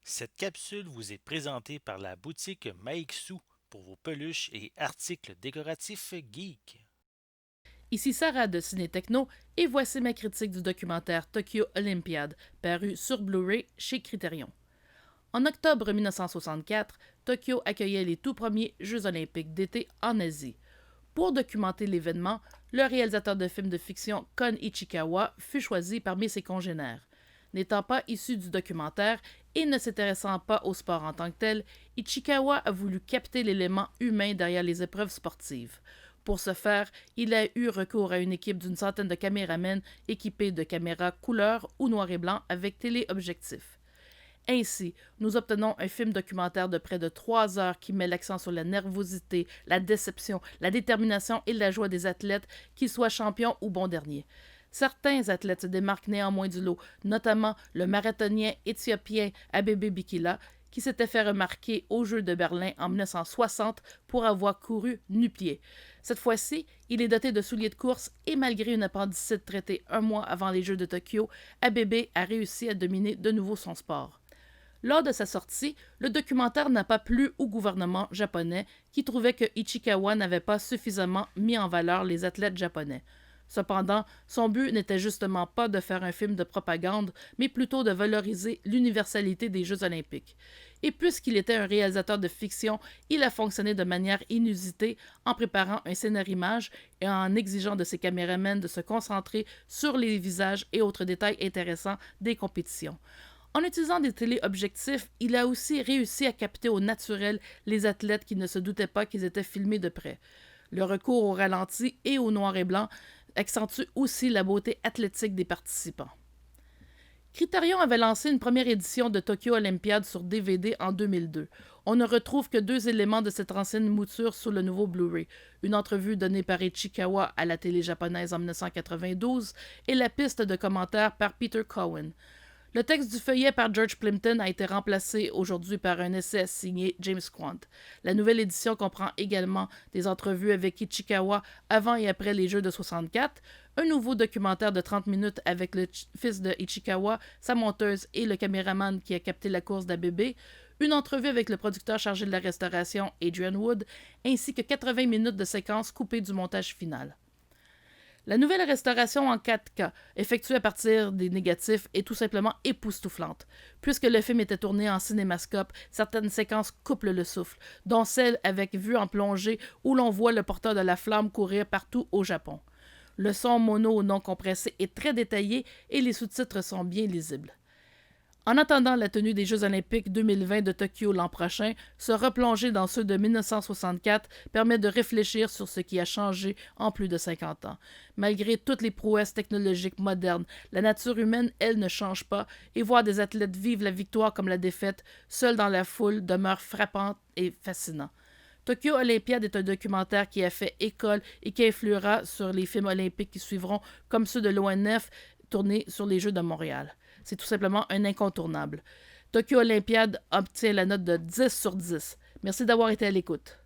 Cette capsule vous est présentée par la boutique Maixu pour vos peluches et articles décoratifs geek. Ici Sarah de Ciné Techno et voici ma critique du documentaire Tokyo Olympiad, paru sur Blu-ray chez Criterion. En octobre 1964, Tokyo accueillait les tout premiers Jeux olympiques d'été en Asie. Pour documenter l'événement, le réalisateur de films de fiction Kon Ichikawa fut choisi parmi ses congénères. N'étant pas issu du documentaire et ne s'intéressant pas au sport en tant que tel, Ichikawa a voulu capter l'élément humain derrière les épreuves sportives. Pour ce faire, il a eu recours à une équipe d'une centaine de caméramens équipés de caméras couleur ou noir et blanc avec téléobjectifs. Ainsi, nous obtenons un film documentaire de près de 3 heures qui met l'accent sur la nervosité, la déception, la détermination et la joie des athlètes, qu'ils soient champions ou bons derniers. Certains athlètes se démarquent néanmoins du lot, notamment le marathonien éthiopien Abebe Bikila, qui s'était fait remarquer aux Jeux de Berlin en 1960 pour avoir couru nu-pieds. Cette fois-ci, il est doté de souliers de course et malgré une appendicite traitée un mois avant les Jeux de Tokyo, Abebe a réussi à dominer de nouveau son sport. Lors de sa sortie, le documentaire n'a pas plu au gouvernement japonais qui trouvait que Ichikawa n'avait pas suffisamment mis en valeur les athlètes japonais. Cependant, son but n'était justement pas de faire un film de propagande, mais plutôt de valoriser l'universalité des Jeux olympiques. Et puisqu'il était un réalisateur de fiction, il a fonctionné de manière inusitée en préparant un scénario-image et en exigeant de ses caméramens de se concentrer sur les visages et autres détails intéressants des compétitions. En utilisant des téléobjectifs, il a aussi réussi à capter au naturel les athlètes qui ne se doutaient pas qu'ils étaient filmés de près. Le recours au ralenti et au noir et blanc accentue aussi la beauté athlétique des participants. Criterion avait lancé une première édition de Tokyo Olympiad sur DVD en 2002. On ne retrouve que 2 éléments de cette ancienne mouture sur le nouveau Blu-ray. Une entrevue donnée par Ichikawa à la télé japonaise en 1992 et la piste de commentaires par Peter Cowan. Le texte du feuillet par George Plimpton a été remplacé aujourd'hui par un essai signé James Quant. La nouvelle édition comprend également des entrevues avec Ichikawa avant et après les Jeux de 64, un nouveau documentaire de 30 minutes avec le fils de Ichikawa, sa monteuse et le caméraman qui a capté la course d'Abebe, une entrevue avec le producteur chargé de la restauration, Adrian Wood, ainsi que 80 minutes de séquences coupées du montage final. La nouvelle restauration en 4K, effectuée à partir des négatifs, est tout simplement époustouflante. Puisque le film était tourné en cinémascope, certaines séquences couplent le souffle, dont celle avec vue en plongée où l'on voit le porteur de la flamme courir partout au Japon. Le son mono non compressé est très détaillé et les sous-titres sont bien lisibles. En attendant la tenue des Jeux olympiques 2020 de Tokyo l'an prochain, se replonger dans ceux de 1964 permet de réfléchir sur ce qui a changé en plus de 50 ans. Malgré toutes les prouesses technologiques modernes, la nature humaine, elle, ne change pas, et voir des athlètes vivre la victoire comme la défaite, seuls dans la foule, demeure frappant et fascinant. Tokyo Olympiade est un documentaire qui a fait école et qui influera sur les films olympiques qui suivront, comme ceux de l'ONF tournés sur les Jeux de Montréal. C'est tout simplement un incontournable. Tokyo Olympiade obtient la note de 10 sur 10. Merci d'avoir été à l'écoute.